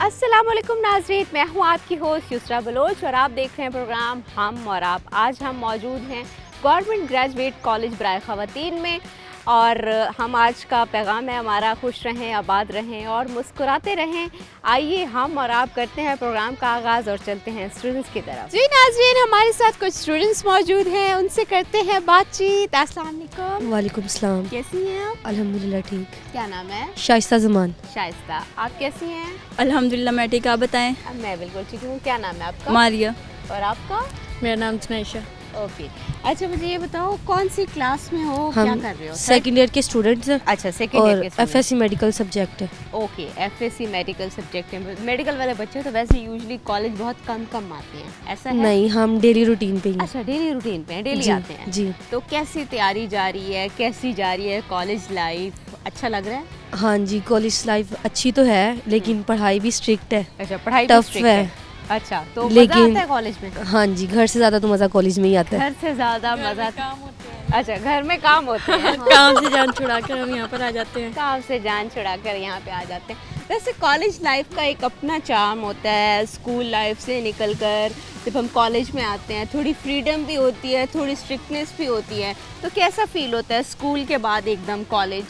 अस्सलामुअलैकुम नाज़रीन, मैं हूँ आपकी होस्ट युसरा बलोच और आप देख रहे हैं प्रोग्राम हम और आप। आज हम मौजूद हैं गवर्नमेंट ग्रेजुएट कॉलेज बराए ख़वातीन में और हम आज का पैगाम है हमारा, खुश रहें, आबाद रहें और मुस्कुराते रहें। आइए हम और आप करते हैं प्रोग्राम का आगाज़ और चलते हैं स्टूडेंट्स की तरफ। जी नाज़रीन, हमारे साथ कुछ स्टूडेंट्स मौजूद हैं, उनसे करते हैं बातचीत। अस्सलाम वालेकुम। वालेकुम सलाम। कैसी हैं आप? अल्हम्दुलिल्लाह ठीक। क्या नाम है? शाइस्ता ज़मान। शाइस्ता, आप कैसी हैं? अल्हम्दुलिल्लाह मैं ठीक, आप बताएं? मैं बिल्कुल ठीक हूँ। क्या नाम है आपका? मारिया। और आपका? मेरा नाम तनाइशा। ओके, अच्छा मुझे ये बताओ कौन सी क्लास में हो, क्या हम कर रहे हो? सेकंड ईयर के स्टूडेंट्स हैं। अच्छा, सेकंड ईयर और के student। एफएससी मेडिकल सब्जेक्ट है। ओके, एफएससी मेडिकल सब्जेक्ट है। मेडिकल वाले बच्चे तो वैसे यूजुअली कॉलेज बहुत कम आते हैं, ऐसा है? नहीं, हम डेली रूटीन पे ही। अच्छा, डेली रूटीन पे हैं, डेली जी, आते हैं। जी तो कैसी तैयारी जा रही है, कैसी जा रही है कॉलेज लाइफ? अच्छा लग रहा है? हाँ जी, कॉलेज लाइफ अच्छी तो है लेकिन पढ़ाई भी स्ट्रिक्ट है। अच्छा, पढ़ाई टफ strict है। अच्छा, तो मजा लेकिन- आता है कॉलेज में? हाँ जी, घर से ज़्यादा तो मज़ा कॉलेज में ही आता है। घर से ज़्यादा मजा? अच्छा, घर में काम होते हैं। काम से जान छुड़ा कर हम यहाँ पर आ जाते हैं। काम से जान छुड़ाकर यहाँ पे आ जाते हैं। वैसे कॉलेज लाइफ का एक अपना चार्म होता है। स्कूल लाइफ से निकलकर जब हम कॉलेज में आते हैं थोड़ी फ्रीडम भी होती है, थोड़ी स्ट्रिक्टनेस भी होती है। तो कैसा फील होता है स्कूल के बाद एकदम कॉलेज?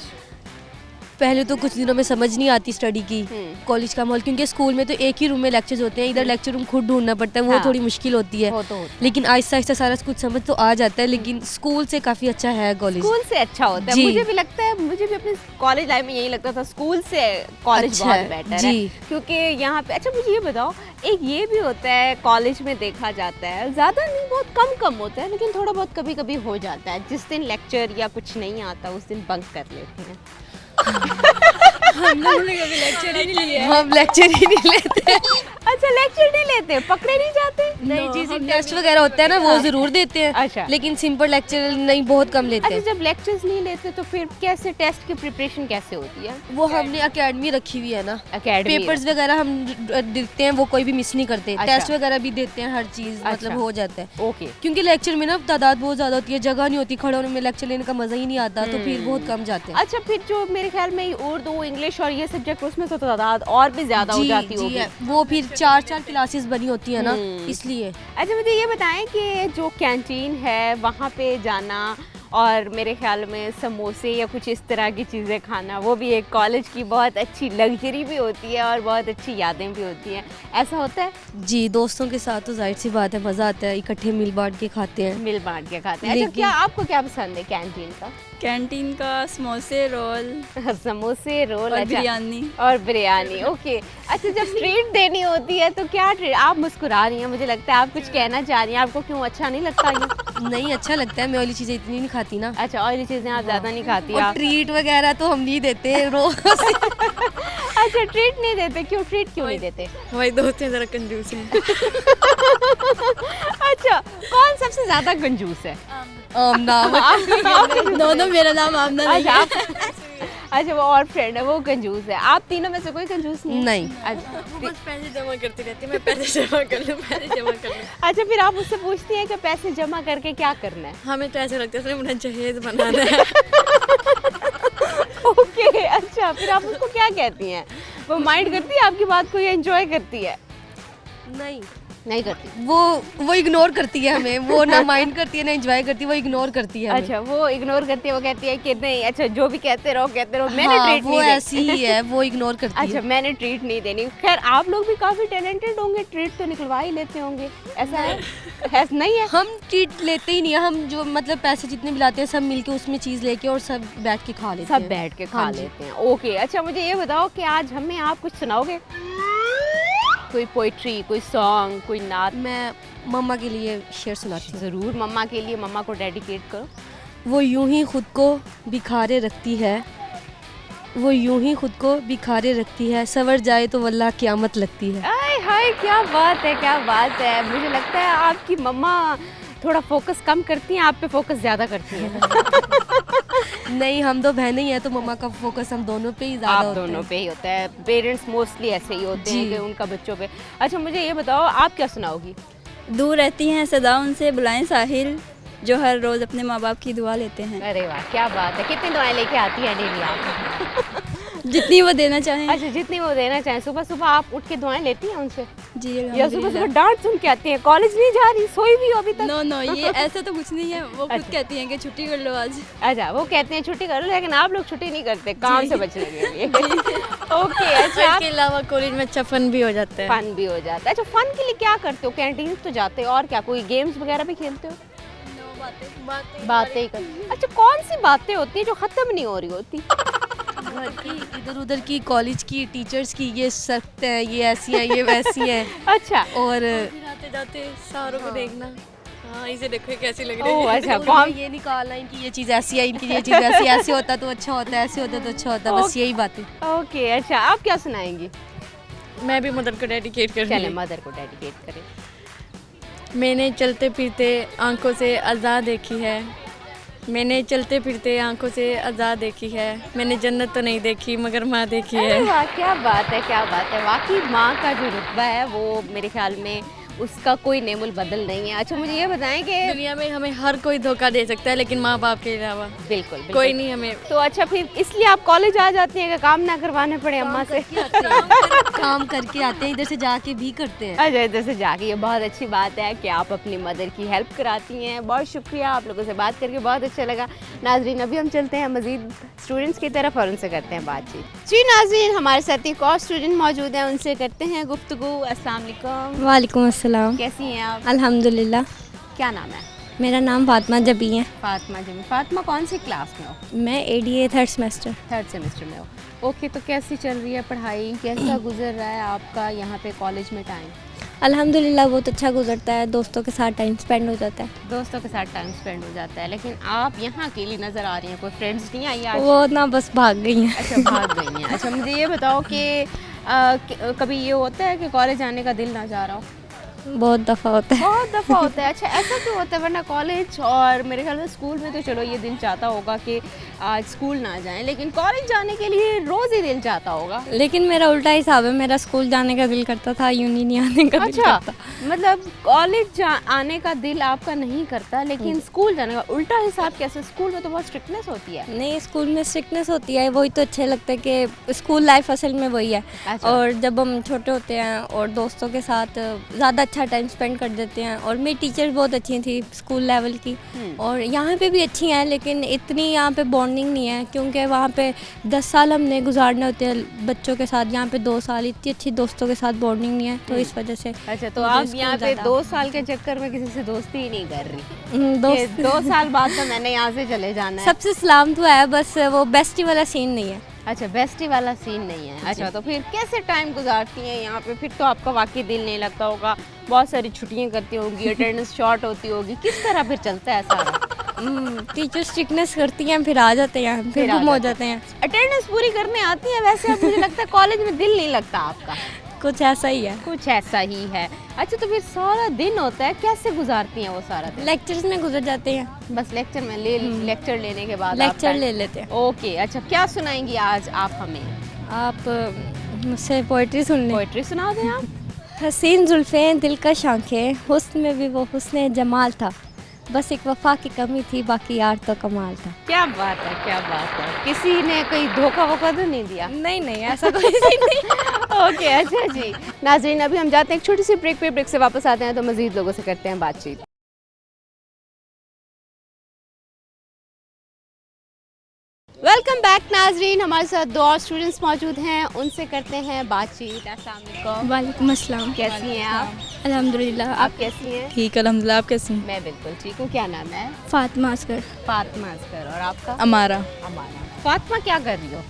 पहले तो कुछ दिनों में समझ नहीं आती स्टडी की, कॉलेज का माहौल, क्योंकि स्कूल में तो एक ही रूम में लेक्चर्स होते हैं, इधर लेक्चर रूम खुद ढूंढना पड़ता है, वो हाँ। थोड़ी मुश्किल होती है। वो तो होता है। लेकिन आहिस्ता आहिस्ता सारा कुछ समझ तो आ जाता है। लेकिन स्कूल से काफ़ी अच्छा है कॉलेज। स्कूल से अच्छा होता है, जी। मुझे भी लगता है। मुझे भी अपने कॉलेज लाइफ में यही लगता था, स्कूल से कॉलेज अच्छा बहुत है, बेटर है। जी। क्योंकि यहाँ पे अच्छा मुझे ये बताओ, एक ये भी होता है कॉलेज में देखा जाता है, ज़्यादा नहीं बहुत कम होता है, लेकिन थोड़ा बहुत कभी कभी हो जाता है। जिस दिन लेक्चर या कुछ नहीं आता उस दिन बंक कर लेते हैं। हम लोगों ने कभी लेक्चर ही नहीं लिया। हम लेक्चर ही नहीं लेते। अच्छा, लेक्चर नहीं लेते, पकड़े नहीं जाते? नहीं, जिस दिन टेस्ट वगैरह होता है ना वो जरूर देते हैं। अच्छा। लेकिन सिंपल लेक्चर नहीं, बहुत कम लेते अच्छा, हैं। जब लेक्चर्स नहीं लेते तो फिर कैसे टेस्ट की प्रिपरेशन कैसे होती है? वो हमने एकेडमी रखी हुई है ना, एकेडमी पेपर्स वगैरह हम देखते हैं, वो कोई भी मिस नहीं करते। अच्छा। टेस्ट वगैरह भी देते हैं, हर चीज अच्छा। मतलब हो जाता है। ओके। क्योंकि लेक्चर में ना तादाद बहुत ज्यादा होती है, जगह नहीं होती, खड़े होने में लेक्चर लेने का मजा ही नहीं आता, तो फिर बहुत कम जाते हैं। अच्छा, फिर जो मेरे ख्याल में उर्दू, इंग्लिश और ये सब्जेक्ट उसमें तो तादाद और भी ज्यादा हो जाती जी होगी। है। वो फिर 4 क्लासेस बनी होती है ना, इसलिए। अच्छा, मुझे ये बताएं कि जो कैंटीन है वहाँ पे जाना और मेरे ख्याल में समोसे या कुछ इस तरह की चीज़ें खाना, वो भी एक कॉलेज की बहुत अच्छी लग्जरी भी होती है और बहुत अच्छी यादें भी होती हैं। ऐसा होता है? जी, दोस्तों के साथ तो जाहिर सी बात है, मजा आता है, इकट्ठे मिल बांट के खाते हैं। मिल बांट के खाते हैं। अच्छा, लेकिन- क्या आपको क्या पसंद है कैंटीन का? कैंटीन का समोसे, रोल समोसे, रोल और अच्छा। बिरयानी। और बिरयानी, ओके। अच्छा, जब ट्रीट देनी होती है तो क्या ट्रीट? आप मुस्कुरा रही हैं, मुझे लगता है आप कुछ कहना चाह रही हैं। आपको क्यों अच्छा नहीं लगता ये? नहीं, अच्छा लगता है, मैं ऑयली चीजें इतनी नहीं खाती ना। अच्छा, ऑयली चीज़ें आप ज़्यादा नहीं खाती और आप? ट्रीट वगैरह तो हम नहीं देते रोज। अच्छा, ट्रीट नहीं देते, क्यों? ट्रीट क्यों नहीं देते? हमारे दोस्त हैं जरा कंजूस हैं। अच्छा, कौन सबसे ज़्यादा कंजूस है? दोनों मेरा नाम आमना नहीं अच्छा, है। आप अच्छा, वो और फ्रेंड है वो कंजूस है। आप तीनों में से कोई कंजूस नहीं है? नहीं। अच्छा, वो बस पैसे जमा करती रहती है, मैं पैसे जमा कर लूँ, पैसे जमा कर लूँ। अच्छा, फिर आप उससे पूछती हैं कि पैसे जमा करके क्या करना है? हमें तो ऐसा लगता है सिर्फ उन्हें जहेज बनाना है। ओके, अच्छा, फिर आप उसको क्या कहती हैं? वो माइंड करती है आपकी बात को या एंजॉय करती है? नहीं, नहीं करती। वो इग्नोर करती है हमें। वो ना माइंड करती है ना एंजॉय करती है, वो इग्नोर करती है हमें। अच्छा, वो इग्नोर करती है, वो कहती है कि नहीं, अच्छा जो भी कहते रहो मैंने हाँ, ट्रीट वो नहीं देनी। ऐसी ही है, वो इग्नोर करती अच्छा, है। मैंने ट्रीट नहीं देनी। खैर, आप लोग भी काफी टैलेंटेड होंगे, ट्रीट तो निकलवा ही लेते होंगे, ऐसा है नहीं है? हम ट्रीट लेते ही नहीं है, हम जो मतलब पैसे जितने भी लाते हैं सब मिलके उसमें चीज लेके और सब बैठ के खा लेते हैं। सब बैठ के खा हाँ जी। लेते हैं। ओके, अच्छा मुझे ये बताओ कि आज हमें आप कुछ सुनाओगे? कोई पोइट्री, कोई सॉन्ग, कोई नात? मैं मम्मा के लिए शेर सुनाती हूँ। ज़रूर, मम्मा के लिए, मम्मा को डेडिकेट करो। वो यूं ही खुद को बिखारे रखती है, वो यूं ही खुद को बिखारे रखती है, सवर जाए तो वल्लाह क़यामत लगती है। आय हाय, क्या बात है, क्या बात है। मुझे लगता है आपकी मम्मा थोड़ा फोकस कम करती हैं, आप पे फोकस ज़्यादा करती हैं। नहीं, हम दो बहनें ही हैं तो मम्मा का फोकस हम दोनों पे ही ज़्यादा आप होता दोनों है। पे ही होता है। पेरेंट्स मोस्टली ऐसे ही होते हैं जी। कि उनका बच्चों पे। अच्छा, मुझे ये बताओ आप क्या सुनाओगी? दूर रहती हैं सदा उनसे, बुलाएं साहिल, जो हर रोज़ अपने माँ बाप की दुआ लेते हैं। अरे वाह, क्या बात है। कितनी दुआएं लेके आती हैं डेली आप? जितनी वो देना चाहें। अच्छा, जितनी वो देना चाहें। सुबह सुबह आप उठ के दुआएं लेती हैं उनसे, जी या सुबह सुबह डांट सुन के आती हैं, कॉलेज नहीं जा रही, सोई भी हो अभी तक? नो नो, ये ऐसा तो कुछ नहीं है, वो खुद अच्छा। कहती हैं कि छुट्टी कर लो आज। अच्छा, वो कहते हैं छुट्टी करो, लेकिन आप लोग छुट्टी नहीं करते काम से बचने के लिए। ओके, अच्छा। इसके अलावा कॉलेज में अच्छा फन भी हो जाता है। फन भी हो जाता है। अच्छा, फन के लिए क्या करते हो? कैंटीन तो जाते हो, और क्या कोई गेम्स वगैरह भी खेलते हो? बातें ही करते। अच्छा, कौन सी बातें होती है जो खत्म नहीं हो रही होती? घर की, इधर उधर की, कॉलेज की, टीचर्स की, ये सख्त है, ये ऐसी है, ये वैसी है। अच्छा, और आते जाते सारों को देखना, हाँ इसे देखो ये कैसी लग रही ओह, है। अच्छा, और कौन- ये निकालना इनकी ये चीज़ ऐसी है, इनकी ये चीज़ ऐसी, ऐसे होता तो अच्छा होता, ऐसे होता तो अच्छा होता, बस यही बातें। ओके। अच्छा, आप क्या सुनाएंगी? मैं भी मदर को डेडिकेट कर चले मदर को डेडिकेट करें। मैंने चलते फिरते आंखों से अज़ा देखी है, मैंने चलते फिरते आंखों से अज़ा देखी है, मैंने जन्नत तो नहीं देखी मगर माँ देखी अरे है। वाह, क्या बात है, क्या बात है। वाकई माँ का जो रुतबा है वो मेरे ख्याल में उसका कोई नेमुल बदल नहीं है। अच्छा, मुझे ये बताएं कि दुनिया में हमें हर कोई धोखा दे सकता है, लेकिन माँ बाप के अलावा बिल्कुल, बिल्कुल कोई नहीं हमें। तो अच्छा, फिर इसलिए आप कॉलेज आ जाती हैं कि काम ना करवाने पड़े अम्मा से? काम करके आते हैं, इधर से जाके भी करते हैं। अच्छा, इधर से जाके, ये बहुत अच्छी बात है कि आप अपनी मदर की हेल्प कराती हैं। बहुत शुक्रिया, आप लोगों से बात करके बहुत अच्छा लगा। नाजरीन, अभी हम चलते हैं मज़ीद स्टूडेंट्स की तरफ और उनसे करते हैं बातचीत। जी नाजरीन, हमारे साथ एक और स्टूडेंट मौजूद हैं, उनसे करते हैं गुफ्तगू। अस्सलाम वालेकुम, वालेकुम अस्सलाम। कैसी हैं आप? अल्हम्दुलिल्लाह। क्या नाम है? मेरा नाम फातिमा जबी है। फातिमा जी। फातिमा कौन सी क्लास में हो? मैं ADA 3rd semester. 3rd semester में हो। ओके, तो कैसी चल रही है पढ़ाई? कैसा गुजर रहा है आपका यहाँ पे कॉलेज में टाइम? अल्हम्दुलिल्लाह बहुत अच्छा गुजरता है, दोस्तों के साथ टाइम स्पेंड हो जाता है। दोस्तों के साथ टाइम स्पेंड हो जाता है, लेकिन आप यहाँ अकेली नज़र आ रही हैं, कोई फ्रेंड्स नहीं आई आज? वो ना बस भाग गई हैं। अच्छा, भाग गई हैं। अच्छा, मुझे ये बताओ कि कभी ये होता है कि कॉलेज आने का दिल ना जा रहा हो? बहुत दफ़ा होता है। बहुत दफ़ा होता है। अच्छा, ऐसा क्यों होता है? वरना कॉलेज और मेरे ख्याल में स्कूल में तो चलो ये दिल चाहता होगा कि आज स्कूल ना जाएं, लेकिन कॉलेज जाने के लिए रोज़ ही दिल चाहता होगा। लेकिन मेरा उल्टा हिसाब है, मेरा स्कूल जाने का दिल करता था, यूनी नहीं आने का दिल अच्छा, करता। मतलब कॉलेज आने का दिल आपका नहीं करता, लेकिन स्कूल जाने का उल्टा हिसाब कैसे? स्कूल में तो बहुत स्ट्रिक्टनेस होती है। नहीं, स्कूल में स्ट्रिक्टनेस होती है, वही तो अच्छा लगता है कि स्कूल लाइफ असल में वही है। अच्छा। और जब हम छोटे होते हैं और दोस्तों के साथ ज़्यादा अच्छा टाइम स्पेंड कर देते हैं। और मेरी टीचर बहुत अच्छी थी स्कूल लेवल की, और यहाँ पे भी अच्छी हैं, लेकिन इतनी यहाँ पे बॉन्डिंग नहीं है, क्योंकि वहाँ पे 10 साल हमने गुजारने होते हैं बच्चों के साथ, यहाँ पे 2 साल, इतनी अच्छी दोस्तों के साथ बॉन्डिंग नहीं है, तो इस वजह से। अच्छा, तो मुझे आप स्कूल यहाँ पे ज़्यादा- 2 साल के चक्कर में किसी से दोस्ती ही नहीं कर रही? दोस्त 2 साल बाद तो मैंने यहाँ से चले जाना है। सबसे सलाम तो है, बस वो बेस्टी वाला सीन नहीं है। अच्छा, बेस्टी वाला सीन नहीं है। अच्छा, तो फिर कैसे टाइम गुजारती हैं यहाँ पे? फिर तो आपका वाकई दिल नहीं लगता होगा, बहुत सारी छुट्टियाँ करती होगी, अटेंडेंस शॉर्ट होती होगी, किस तरह फिर चलता है सारा? टीचर स्ट्रिक्टनेस करती हैं, फिर आ जाते हैं, फिर गुम हो जाते हैं। अटेंडेंस पूरी करने आती है वैसे? अब मुझे लगता है कॉलेज में दिल नहीं लगता आपका। कुछ ऐसा ही है, कुछ ऐसा ही है। अच्छा, तो फिर सारा दिन होता है, कैसे गुजारती हैं वो सारा दिन? लेक्चर्स में गुजर जाते हैं, बस लेक्चर में लेक्चर लेने के बाद लेक्चर ले लेते हैं। ओके। अच्छा, क्या सुनाएंगी आज आप हमें? आप मुझसे पोइट्री सुन लें। पोइट्री सुना दें आप। हसीन जुल्फ़ें दिलकश आँखें, हुस्न में भी वो हुस्न जमाल था, बस एक वफा की कमी थी, बाकी यार तो कमाल था। क्या बात है, क्या बात है। किसी ने कोई धोखा वोखा तो नहीं दिया? नहीं नहीं, ऐसा कोई नहीं। ओके, अच्छा जी। नाज़रीन, अभी हम जाते हैं एक छोटी सी ब्रेक पे, ब्रेक से वापस आते हैं तो मज़ीद लोगों से करते हैं बातचीत। वेलकम बैक नाजरीन, हमारे साथ 2 और स्टूडेंट्स मौजूद हैं, उनसे करते हैं बातचीत। अस्सलाम वालेकुम। वालेकुम अस्सलाम। कैसी हैं आप? अल्हम्दुलिल्लाह। आप कैसी हैं? ठीक, अल्हम्दुलिल्लाह। आप कैसी हैं? मैं बिल्कुल ठीक हूँ। क्या नाम है? फातिमा असगर। फातिमा असगर। और आपका? अमारा। अमाना। फातिमा, क्या कर रही हो?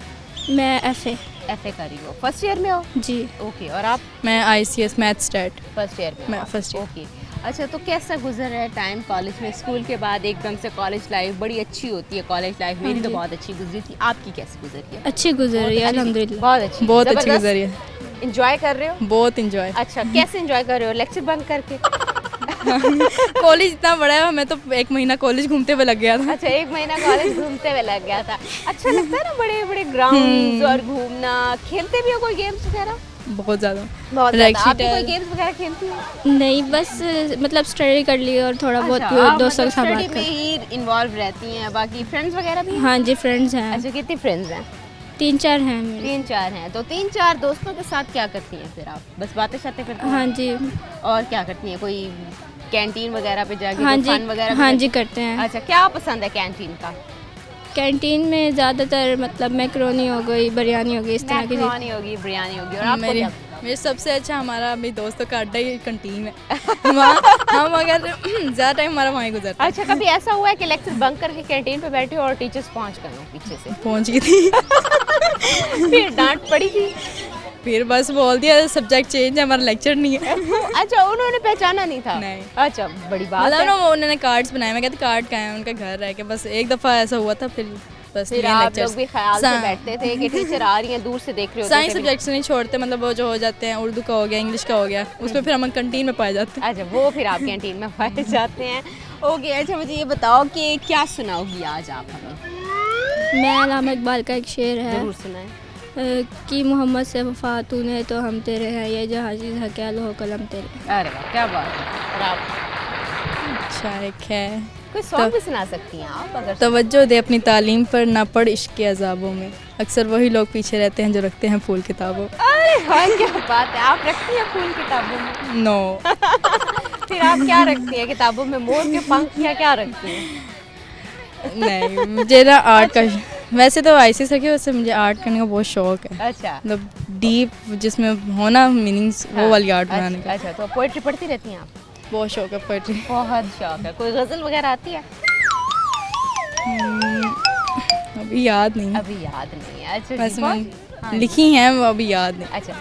मैं FA। FA कर रही हो, फर्स्ट ईयर में हो? जी। ओके। और आप? मैं ICS math stat. First year में मैं हो? first year। ओके। अच्छा, तो कैसा गुजर रहा है टाइम कॉलेज में? स्कूल के बाद एकदम से कॉलेज लाइफ बड़ी अच्छी होती है। कॉलेज लाइफ मेरी तो बहुत अच्छी गुजरी थी, आपकी कैसी गुजरी है? अच्छी गुजर रही है अल्हम्दुलिल्लाह। बहुत अच्छी, बहुत अच्छी गुजरी है, एंजॉय कर रहे हो? बहुत इंजॉय। अच्छा, कैसे एंजॉय कर रहे हो? लेक्चर बंक करके? कॉलेज इतना बड़ा है, मैं तो 1 महीना कॉलेज घूमते हुए लग गया था। अच्छा, 1 महीना कॉलेज घूमते हुए लग गया था। अच्छा लगता है ना बड़े बड़े ग्राउंड्स और घूमना? खेलते भी हो कोई गेम्स वगैरह? बहुत ज़्यादा। बहुत ज़्यादा। आप भी Rexeter। कोई गेम्स वगैरह खेलती हो? नहीं, बस मतलब स्टडी कर ली और थोड़ा बहुत आप दोस्तों के मतलब साथ स्टडी बात में ही इन्वॉल्व रहती हैं, बाकी फ्रेंड्स वगैरह भी? हाँ जी, फ्रेंड्स हैं। अच्छा, कितनी फ्रेंड्स हैं? 3 4 हैं मेरे। 3 4 हैं, तो 3 4 दोस्तों के साथ क्या करती हैं फिर आप? बस बातें शातें करती हैं? हाँ जी। और क्या करती हैं? कोई कैंटीन वगैरह पे जाके हाँ कोई जी। फन वगैरह भी हाँ करती जी हैं? करते हैं। अच्छा, क्या पसंद है कैंटीन का? कैंटीन में ज़्यादातर मतलब मैक्रोनी हो गई, बिरयानी हो गई, इस तरह की। मैक्रोनी होगी, बिरयानी होगी। और आपको क्या? मेरे सबसे अच्छा हमारा अपने दोस्तों का अड्डा ही कैंटीन है। वहाँ हम अगर ज़्यादा टाइम हमारा वहीं गुजरता है। अच्छा, कभी ऐसा हुआ है कि लेक्चर बंक करके कैंटीन पे बैठे हो और टीचर्स पहुंच गए हो पीछे से? पहुँच गई थी। फिर डांट पड़ी थी? फिर बस बोल दिया सब्जेक्ट चेंज है, हमारा लेक्चर नहीं है। अच्छा, उन्होंने पहचाना नहीं था? नहीं। अच्छा, बड़ी बात मतलब है। ना वो उन्होंने कार्ड्स बनाए, मैं कहती कार्ड कहाँ है, उनका घर रह के बस एक दफ़ा ऐसा हुआ था। फिर बस फिर ये आप लेक्चर्स लोग भी ख्याल से बैठते थे कि टीचर आ रही हैं, दूर से देख रहे होते साइंस थे? सब्जेक्ट्स नहीं छोड़ते, मतलब वो जो हो जाते हैं उर्दू का हो गया, इंग्लिश का हो गया, उसमें फिर हम कैंटीन में पाए जाते हैं। अच्छा, वो फिर आप कैंटीन में पाए जाते हैं। ओके, अच्छा मुझे ये बताओ कि क्या सुनाओगी आज आप हमें? मैं अल्लामा इकबाल का एक शेर है जरूर सुनाएं। कि मोहम्मद से वफा तूने तो हम तेरे हैं, ये जहाजी है क्या लो कलम तेरे। अरे वाह, क्या बात है। और आप अच्छा एक है, कोई सॉन्ग भी सुना सकती हैं आप अगर? तवज्जो दे अपनी तालीम पर, ना पढ़ इश्क के अजाबों में, अक्सर वही लोग पीछे रहते हैं जो रखते हैं फूल किताबों। अरे वाह, क्या बात है। आप रखती हैं फूल किताबों में? नो। फिर आप क्या रखती हैं किताबों में? मोर के पंख या क्या रखती हैं? नहीं, मुझे ना आर्ट का वैसे तो आईसीएस रखी, वैसे मुझे आर्ट करने का बहुत शौक है। अच्छा, मतलब डीप जिसमें होना मीनिंग्स, वो वाली आर्ट बनाने का अच्छा, तो पोएट्री पढ़ती रहती हैं आप? बहुत शौक है। पोएट्री बहुत शौक है। कोई गजल वगैरह आती है? अभी याद नहीं, अभी याद नहीं है। अच्छा जी, वैसे बहुत- मैंने हाँ जी। लिखी हैं, वो अभी याद नहीं। अच्छा,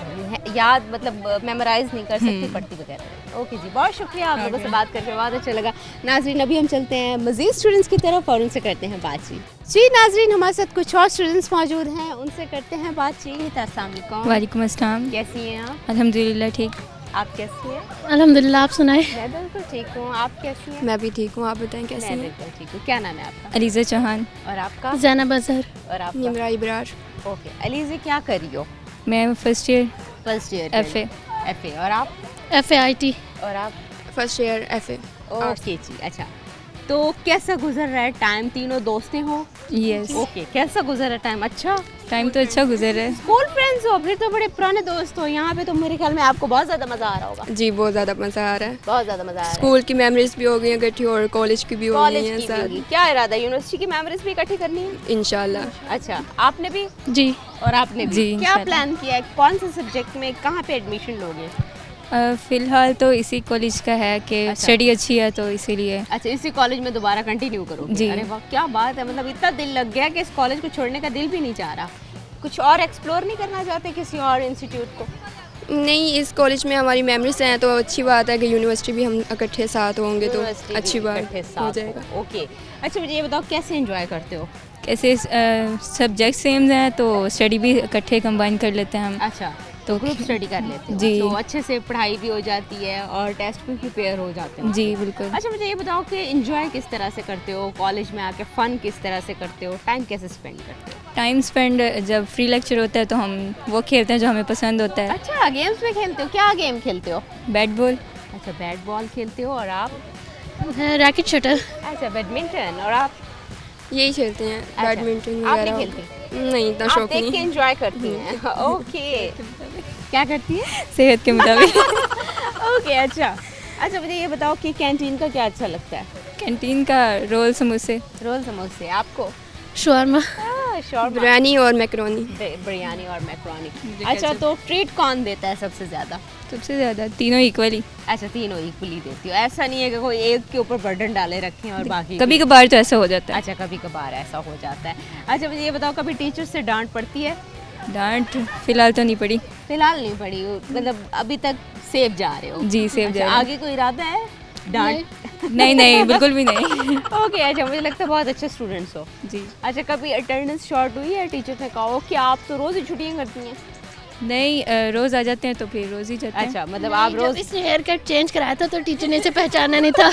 याद मतलब मेमोराइज नहीं कर सकती, पढ़ती वगैरह। ओके जी, बहुत शुक्रिया आप लोगों से बात करके बहुत अच्छा लगा। नाजरीन, अभी हम चलते हैं मज़ीद स्टूडेंट्स की तरफ और उनसे करते हैं बातचीत। जी नाजरीन, हमारे साथ कुछ और स्टूडेंट्स मौजूद हैं, उनसे करते हैं बातचीत। अस्सलाम वालेकुम। वालेकुम अस्सलाम। कैसी हैं आप? अल्हम्दुलिल्लाह ठीक। आप कैसी हैं? अल्हम्दुलिल्लाह, आप सुनाए। मैं बिल्कुल ठीक हूँ। आप कैसी हैं? मैं भी ठीक हूँ, आप बताएं कैसी मैं हैं। बिल्कुल ठीक हूँ। क्या नाम है आपका? अलीज़ा चौहान। और आपका? जैनब अजहर। और आपका? निमरा इब्रार। ओके, अलीज़ा क्या कर रही हो? मैं first year first year FA। FA। और आप? FAIT। और आप? First year FA। ओके जी, अच्छा। तो कैसा गुजर रहा है टाइम? तीनों दोस्तें हो? यस। ओके, कैसा गुजर रहा है टाइम? अच्छा, टाइम तो अच्छा गुजर है। स्कूल फ्रेंड्स हो, फिर तो बड़े पुराने दोस्त हो। यहाँ पे तो मेरे ख्याल में आपको बहुत ज़्यादा मज़ा आ रहा होगा। जी बहुत ज़्यादा मज़ा आ रहा है। बहुत ज़्यादा मज़ा आ रहा है। स्कूल की मेमोरीज भी हो गई हैं इकट्ठी और कॉलेज की भी हो गई कॉलेज हैं की भी साथ होगी। क्या इरादा है, यूनिवर्सिटी की मेमोरीज भी इकट्ठी करनी है? इंशाल्लाह। अच्छा, आपने भी? जी। और आपने भी? जी, क्या इंशाल्लाह। प्लान किया है? कौन से सब्जेक्ट में कहाँ पे एडमिशन लोगे? फ़िलहाल तो इसी कॉलेज का है कि अच्छा। स्टडी अच्छी है तो इसीलिए। अच्छा, इसी कॉलेज में दोबारा कंटिन्यू करोगे? जी। अरे वाह, क्या बात है। मतलब इतना दिल लग गया कि इस कॉलेज को छोड़ने का दिल भी नहीं चाह रहा। कुछ और एक्सप्लोर नहीं करना चाहते किसी और इंस्टीट्यूट को? नहीं, इस कॉलेज में हमारी मेमोरीज हैं तो अच्छी बात है कि यूनिवर्सिटी भी हम इकट्ठे साथ होंगे तो यूनिवर्सिटी भी अच्छी बात इकट्ठे हो साथ जाएगा। हो। ओके, अच्छा मुझे ये बताओ कैसे एंजॉय करते हो? कैसे सब्जेक्ट सेम हैं तो स्टडी भी इकट्ठे कंबाइन कर लेते हैं हम। अच्छा, तो तो ग्रुप स्टडी कर लेते हो? जी। तो अच्छे से पढ़ाई भी हो जाती है और टेस्ट भी प्रिपेयर हो जाते हो? जी बिल्कुल। अच्छा, मुझे ये बताओ कि एंजॉय किस तरह से करते हो कॉलेज में आके? फन किस तरह से करते हो? टाइम कैसे स्पेंड करते हो? टाइम स्पेंड जब फ्री लेक्चर होता है तो हम वो खेलते हैं जो हमें पसंद होता है। अच्छा, गेम्स में खेलते हो? क्या गेम खेलते हो? Bat ball. अच्छा, बैट बॉल खेलते हो। और आप? Racket shuttle. अच्छा, बैडमिंटन। और आप? यही खेलते हैं अच्छा, बैडमिंटन आप वगैरह। नहीं खेलती? नहीं, इतना आप शौक देख के नहीं। एंजॉय करती हैं। ओके, क्या करती है? सेहत के मुताबिक। ओके, अच्छा। अच्छा, मुझे ये बताओ कि कैंटीन का क्या अच्छा लगता है? कैंटीन का रोल समोसे। रोल समोसे। आपको? शवारमा। शॉर्मा, बिरयानी और मैक्रोनी। बिरयानी और मैक्रोनी। अच्छा, तो ट्रीट कौन देता है सबसे ज़्यादा? सबसे ज़्यादा तीनों इक्वली। अच्छा, तीनों इक्वली देती हो? ऐसा नहीं है कि कोई एक के ऊपर बर्डन डाले रखें और बाकी? कभी कभार तो ऐसा हो जाता है। अच्छा, कभी कभार ऐसा हो जाता है। अच्छा, मुझे ये बताओ कभी टीचर से डांट पड़ती है? डांट फिलहाल तो नहीं पड़ी। फिलहाल नहीं पड़ी, मतलब अभी तक सेफ जा रहे हो? जी सेफ अच्छा, जा रहे हैं। आगे कोई इरादा है डांट? नहीं नहीं बिल्कुल भी नहीं। ओके, अच्छा, मुझे लगता है बहुत अच्छे स्टूडेंट्स हो। जी अच्छा, कभी अटेंडेंस शॉर्ट हुई है? टीचर ने कहा कि आप तो रोज़ ही छुट्टियाँ करती हैं? नहीं रोज़ आ जाते हैं तो फिर रोज़ ही जाते हैं। अच्छा, मतलब आप रोज़? इसने हेयर कट चेंज कराया था तो टीचर ने इसे पहचाना नहीं था।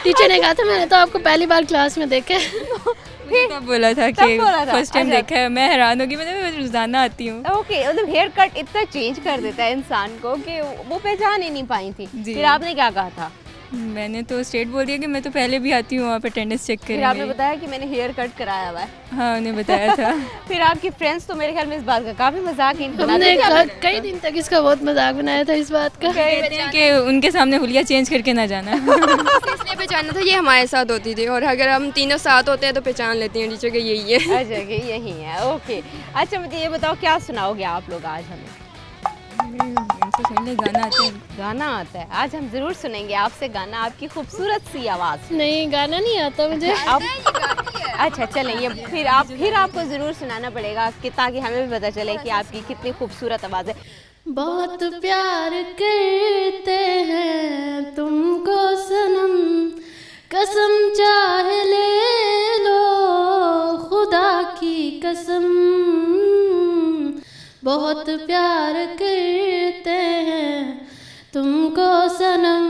टीचर ने कहा था मैंने तो आपको पहली बार क्लास में देखा है। तब बोला था तब कि बोला था, फर्स्ट टाइम अच्छा। देखा है। मैं हैरान होगी, मैं रोज़ाना आती हूँ। ओके, मतलब हेयर कट इतना चेंज कर देता है इंसान को कि वो पहचान ही नहीं पाई थी। जी। फिर आपने क्या कहा था? मैंने तो स्ट्रेट बोल दिया कि मैं तो पहले भी आती हूँ वहाँ पे अटेंडेंस चेक फिर आपने करने। बताया कि मैंने हेयर कट कराया हुआ है। हाँ, उन्हें बताया था। फिर आपकी फ्रेंड्स तो मेरे ख्याल में इस बात का काफ़ी मजाक हमने बनाती थी। कई दिन तक इसका बहुत मजाक बनाया था इस बात का। कहते हैं कि उनके सामने हुलिया चेंज करके ना जाना। इसलिए पहचानना था, ये हमारे साथ होती थी और अगर हम तीनों साथ होते हैं तो पहचान लेती हैं टीचर के यही है। अच्छा कि यही है, ओके। अच्छा मुझे ये बताओ क्या सुनाओगे आप लोग आज हमें? इनसे सुनने गाना आते हैं। गाना आता है? आज हम जरूर सुनेंगे आपसे गाना, आपकी खूबसूरत सी आवाज़। नहीं, गाना नहीं आता मुझे। आप अच्छा चलें, ये फिर आपको ज़रूर सुनाना पड़ेगा कि ताकि हमें भी पता चले कि आपकी कितनी खूबसूरत आवाज़ है। बहुत प्यार करते हैं तुमको सनम, कसम चाहे ले लो खुदा की कसम, बहुत प्यार करते हैं तुमको सनम।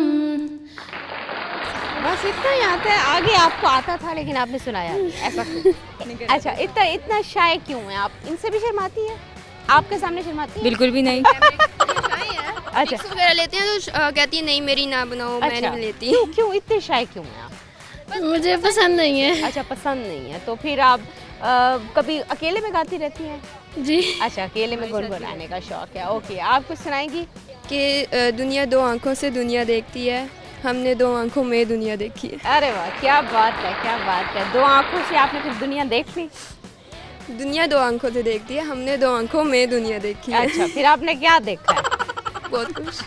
बस इतना ही आता है, आगे आपको आता था लेकिन आपने सुनाया नहीं, ऐसा क्यों? अच्छा इतना शाय क्यों है आप? इनसे भी शर्माती है? आपके सामने शर्माती है? बिल्कुल भी नहीं। अच्छा पिक्स वगैरह लेते हैं तो कहती है नहीं मेरी ना बनाओ, मैं नहीं लेती। क्यों इतने शाय क्यों हैं आप? मुझे पसंद नहीं है। अच्छा पसंद नहीं है, तो फिर आप कभी अकेले में गाती रहती हैं? जी। अच्छा अकेले में गुनगुनाने का शौक है, ओके। आप कुछ सुनाएंगी? कि दुनिया दो आंखों से दुनिया देखती है, हमने दो आंखों में दुनिया देखी है। अरे वाह क्या बात है, क्या बात है। दो आंखों से आपने फिर दुनिया देख ली? दुनिया दो आंखों से देखती है, हमने दो आंखों में दुनिया देखी है। अच्छा फिर आपने क्या देखा है? बहुत कुछ।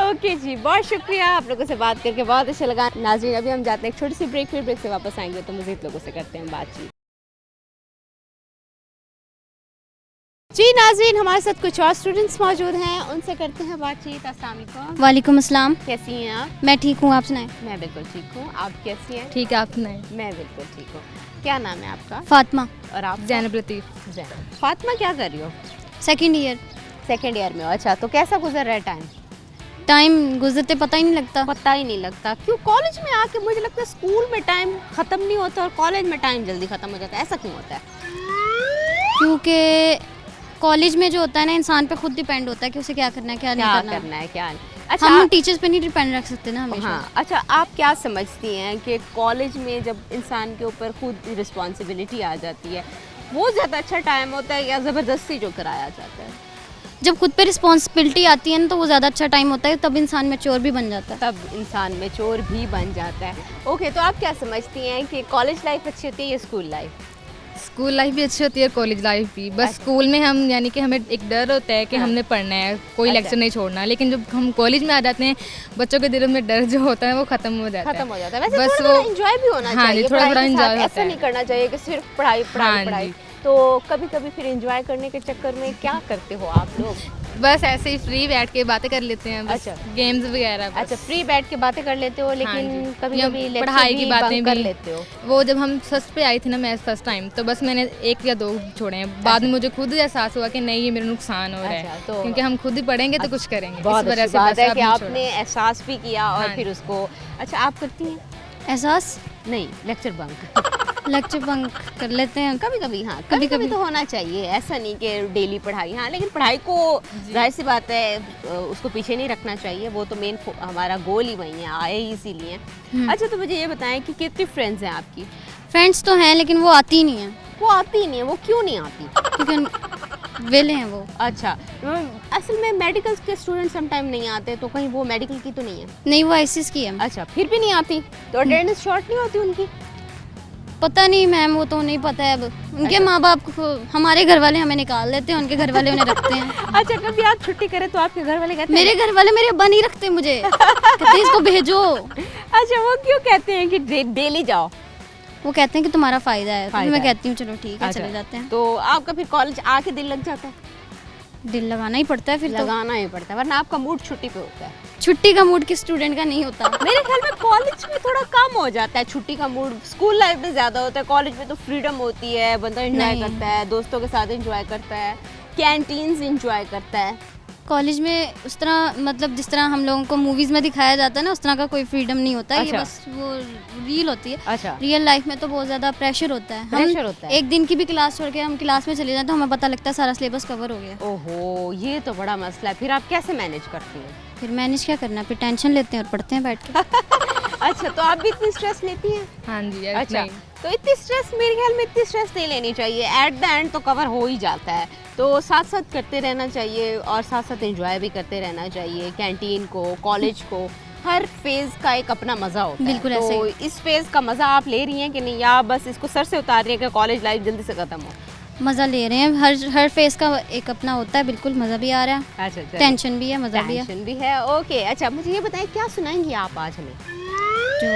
ओके जी, बहुत शुक्रिया, आप लोगों से बात करके बहुत अच्छा लगा। नाज़रीन अभी हम जाते हैं एक छोटी सी ब्रेक, फिर ब्रेक से वापस आएंगे तो मज़ीद लोगों से करते हैं बातचीत। जी नाज़रीन, हमारे साथ कुछ और स्टूडेंट्स मौजूद हैं, उनसे करते हैं बातचीत। अस्सलाम वालेकुम। वालेकुम अस्सलाम। कैसी हैं आप? मैं ठीक हूँ, आप सुनाएं। मैं बिल्कुल ठीक हूँ, आप कैसी हैं? ठीक है, आप सुनाएं। मैं बिल्कुल ठीक हूँ। क्या नाम है आपका? फातिमा, और आप? जैनब लतीफ़। जैनब। फातिमा क्या कर रही हो? Second year. सेकेंड ईयर में हो? अच्छा, तो कैसा गुजर रहा है टाइम? टाइम गुजरते पता ही नहीं लगता। पता ही नहीं लगता। क्यों? कॉलेज में आके मुझे लगता है स्कूल में टाइम ख़त्म नहीं होता और कॉलेज में टाइम जल्दी ख़त्म हो जाता है, ऐसा क्यों होता है? क्योंकि कॉलेज में जो होता है ना, इंसान पे खुद डिपेंड होता है कि उसे क्या करना है, क्या नहीं करना है, क्या नहीं। अच्छा हम टीचर्स पे नहीं डिपेंड रख सकते ना हमेशा। हाँ, अच्छा आप क्या समझती हैं कि कॉलेज में जब इंसान के ऊपर खुद रिस्पॉन्सिबिलिटी आ जाती है, वो ज़्यादा अच्छा टाइम होता है या ज़बरदस्ती जो कराया जाता है? जब खुद पे रिस्पॉन्सिबिलिटी आती है ना तो वो ज़्यादा अच्छा टाइम होता है, तब इंसान मैच्योर भी बन जाता है। तब इंसान मैच्योर भी बन जाता है। ओके, तो आप क्या समझती हैं कि कॉलेज लाइफ अच्छी होती है या स्कूल लाइफ? स्कूल लाइफ भी अच्छी होती है, कॉलेज लाइफ भी। बस स्कूल में हम यानी कि हमें एक डर होता है कि हमने पढ़ना है, कोई अच्छा। लेक्चर नहीं छोड़ना, लेकिन जब हम कॉलेज में आ जाते हैं बच्चों के दिलों में डर जो होता है वो खत्म हो जाता है। खत्म हो जाता है। वैसे बस थोड़ा वो एंजॉय भी होना हाँ जी, चाहिए, थोड़ा पढ़ाई के enjoy साथ होता ऐसा है। नहीं करना चाहिए कि सिर्फ पढ़ाई पढ़ाई हाँ पढ़ाई। जी। तो कभी कभी फिर एंजॉय करने के चक्कर में क्या करते हो आप लोग? बस ऐसे ही फ्री बैठ के बातें कर लेते हैं, बस अच्छा। गेम्स वगैरह बस। अच्छा, फ्री बैठ के बातें कर लेते हो, लेकिन जी। कभी या कभी पढ़ाई की बातें कर भी लेते हो? वो जब हम फर्स्ट पे आई थी ना, मैं फर्स्ट टाइम, तो बस मैंने 1 या 2 छोड़े हैं। बाद में मुझे खुद एहसास हुआ कि नहीं ये मेरा नुकसान हो रहा अच्छा, है, तो- क्योंकि हम खुद ही पढ़ेंगे तो कुछ करेंगे। बहुत इस वजह अच्छी से बात बस है अब कि नहीं आपने छोड़ा। एहसास भी किया और हाँ फिर जी। उसको। अच्छा आप करती हैं? एहसास नहीं, लेक्चर बंक। लेक्चर बंक कर लेते हैं। कभी कभी हाँ, कभी कभी तो होना चाहिए, ऐसा नहीं कि डेली पढ़ाई। हाँ, लेकिन पढ़ाई को जाहिर सी बात है उसको पीछे नहीं रखना चाहिए, वो तो मेन हमारा गोल ही वही है, आए ही इसीलिए। अच्छा तो मुझे ये बताएं कि कितनी फ्रेंड्स हैं आपकी? फ्रेंड्स तो हैं लेकिन वो आती नहीं है, वो आती ही नहीं है। वो क्यों नहीं आती? क्योंकि वेले हैं वो। अच्छा, असल में मेडिकल के स्टूडेंट समटाइम नहीं आते, तो कहीं वो मेडिकल की तो नहीं है? नहीं, वो आईसीएस की है। अच्छा, फिर भी नहीं आती तो अटेंडेंस शॉर्ट नहीं होती उनकी? पता नहीं मैम, वो तो नहीं पता है अब। उनके माँ बाप को, हमारे घर वाले हमें निकाल देते हैं, उनके घर वाले उन्हें रखते हैं। अच्छा, कभी आप छुट्टी करें तो आपके घर वाले कहते हैं? मेरे घर वाले मेरे अब्बा नहीं रखते मुझे, कहते हैं इसको भेजो। अच्छा, वो क्यों कहते हैं कि डेली जाओ? वो कहते हैं कि तुम्हारा फायदा है, तो फायदा मैं है। कहती हूँ चलो ठीक है, अच्छा, चले जाते हैं। तो आपका फिर कॉलेज आके दिल लग जाता है? दिल लगाना ही पड़ता है फिर तो। लगाना ही पड़ता है, वरना आपका मूड छुट्टी पे होता है। छुट्टी का मूड किस स्टूडेंट का नहीं होता। मेरे ख्याल में कॉलेज में थोड़ा कम हो जाता है छुट्टी का मूड, स्कूल लाइफ में ज़्यादा होता है। कॉलेज में तो फ्रीडम होती है, बंदा एंजॉय नहीं। करता है, दोस्तों के साथ एंजॉय करता है, कैंटीन्स एंजॉय करता है। कॉलेज में उस तरह मतलब जिस तरह हम लोगों को मूवीज़ में दिखाया जाता है ना, उस तरह का कोई फ्रीडम नहीं होता है। अच्छा। ये बस वो रील होती है। अच्छा, रियल लाइफ में तो बहुत ज़्यादा प्रेशर होता है। प्रेशर होता है। एक दिन की भी क्लास छोड़ के हम क्लास में चले जाते हैं तो हमें पता लगता है सारा सिलेबस कवर हो गया। ओहो, ये तो बड़ा मसला है। फिर आप कैसे मैनेज करती हैं? फिर मैनेज क्या करना है, फिर टेंशन लेते हैं और पढ़ते हैं बैठ के। अच्छा, तो आप भी इतनी स्ट्रेस लेती हैं? हाँ जी। अच्छा, तो इतनी स्ट्रेस, मेरे ख्याल में इतनी स्ट्रेस नहीं लेनी चाहिए। एट द एंड तो कवर हो ही जाता है, तो साथ साथ करते रहना चाहिए और साथ साथ एंजॉय भी करते रहना चाहिए। कैंटीन को, कॉलेज को, हर फेज का एक अपना मज़ा होता है। बिल्कुल ऐसे तो ही। इस फेज का मज़ा आप ले रही हैं कि नहीं, या बस इसको सर से उतार रही हैं कि कॉलेज लाइफ जल्दी से ख़त्म हो? मज़ा ले रहे हैं, हर फेस का एक अपना होता है। बिल्कुल मज़ा भी आ रहा है, अच्छा, टेंशन भी है, मज़ा भी है। टेंशन भी है। ओके, अच्छा मुझे ये बताएं, क्या सुनाएंगी आप आज हमें? जो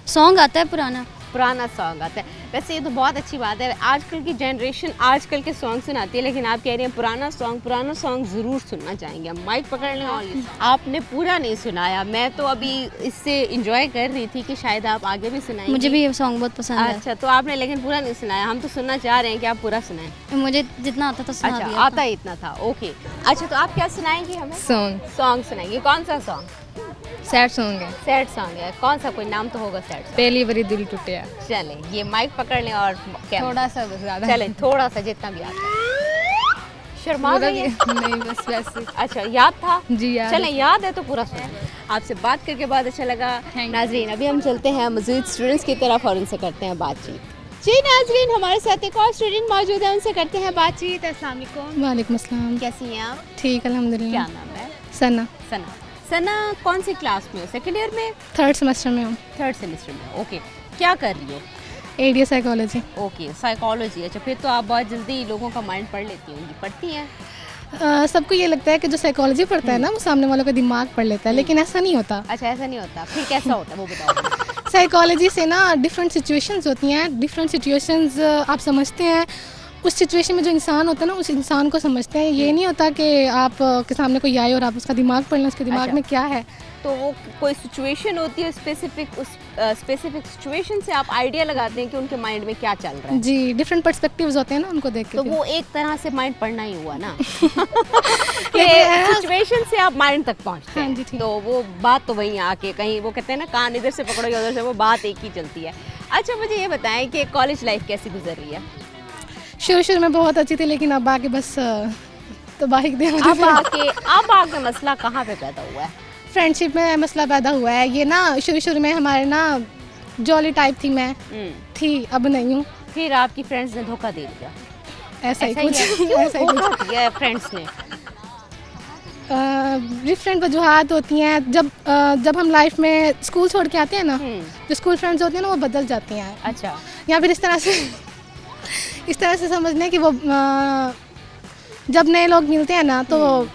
सॉन्ग आता है पुराना सॉन्ग आता है। वैसे ये तो बहुत अच्छी बात है, आजकल की जनरेशन आजकल के सॉन्ग सुनाती है, लेकिन आप कह रही हैं पुराना सॉन्ग ज़रूर सुनना चाहेंगे। हम माइक पकड़ लें और आपने पूरा नहीं सुनाया। मैं तो अभी इससे इंजॉय कर रही थी कि शायद आप आगे भी सुनाएंगे। मुझे भी ये सॉन्ग बहुत पसंद है। अच्छा, तो आपने लेकिन पूरा नहीं सुनाया। हम तो सुनना चाह रहे हैं कि आप पूरा सुनाएं। मुझे जितना आता था सुना अच्छा, दिया आता ही इतना था। ओके, अच्छा तो आप क्या सुनाएंगे हमें? सॉन्ग सुनाएंगे। कौन सा सॉन्ग? सैड सॉन्ग है। सैड सॉन्ग है। कौन सा, कोई नाम तो होगा सैड सॉन्ग? पहली बारी दिल टूटिया। चले, ये माइक पकड़ लें और थोड़ा सा बस, ज़्यादा चलें, थोड़ा सा जितना भी आता है। शर्मा गई हैं? नहीं, बस वैसे। अच्छा, याद था? जी याद चलें, याद है तो पूरा सुना। आपसे बात करके बहुत अच्छा लगा। नाजरीन, अभी हम चलते हैं मज़ीद स्टूडेंट्स की तरफ और उनसे करते हैं बातचीत। जी नाजरीन, हमारे साथ एक और स्टूडेंट मौजूद है, उनसे करते हैं बातचीत। अस्सलाम वालेकुम। वालेकुम अस्सलाम। कैसी हैं आप? ठीक अल्हम्दुलिल्लाह। क्या नाम है? सना, सना कौन सी क्लास में हो? सेकेंड ईयर में? 3rd सेमेस्टर में हूँ। 3rd सेमेस्टर में। ओके, क्या कर रही हो? ADA psychology. Okay, psychology. अच्छा, फिर तो आप बहुत जल्दी लोगों का माइंड पढ़ लेती होंगी। पढ़ती हैं? सबको ये लगता है कि जो साइकोलॉजी पढ़ता है ना वो सामने वालों का दिमाग पढ़ लेता है, लेकिन ऐसा नहीं होता। अच्छा, ऐसा नहीं होता। फिर कैसा होता है वो बताओ। साइकोलॉजी से ना डिफरेंट सिचुएशंस होती हैं, डिफरेंट सिचुएशंस आप समझते हैं। उस सिचुएशन में जो इंसान होता है ना, उस इंसान को समझते हैं। ये नहीं होता कि आप के सामने कोई आए और आप उसका दिमाग पढ़ लें, उसके दिमाग अच्छा। में क्या है। तो वो कोई सिचुएशन होती है स्पेसिफिक, उस स्पेसिफिक सिचुएशन से आप आइडिया लगाते हैं कि उनके माइंड में क्या चल रहा है। जी, डिफरेंट पर्सपेक्टिव्स होते हैं ना, उनको देख के। तो फिर। वो एक तरह से माइंड पढ़ना ही हुआ ना। लेकिन सिचुएशन से आप माइंड तक पहुंचते हाँ जी, हैं। ठीक। तो वो बात तो वहीं आके कहीं, वो कहते हैं ना, कान इधर से पकड़ो या उधर से, वो बात एक ही चलती है। अच्छा, मुझे ये बताएं कि कॉलेज लाइफ कैसी गुजर रही है? शुरू में बहुत अच्छी थी, लेकिन अब आके बस तबाही दे मुझे। अब आके मसला कहाँ पे पैदा हुआ है? फ्रेंडशिप में मसला पैदा हुआ है। ये ना शुरू में हमारे ना जॉली टाइप थी, मैं थी, अब नहीं हूँ। फिर आपकी फ्रेंड्स ने धोखा दे दिया? ऐसा ही ऐसा ही कुछ, है? क्यों ऐसा ही कुछ। धोखा दिया फ्रेंड्स ने? डिफरेंट वजूहत होती हैं। जब हम लाइफ में स्कूल छोड़ के आते हैं ना, जो स्कूल फ्रेंड्स होती हैं ना, वो बदल जाती हैं। अच्छा, या फिर इस तरह से समझने कि वो जब नए लोग मिलते हैं ना, तो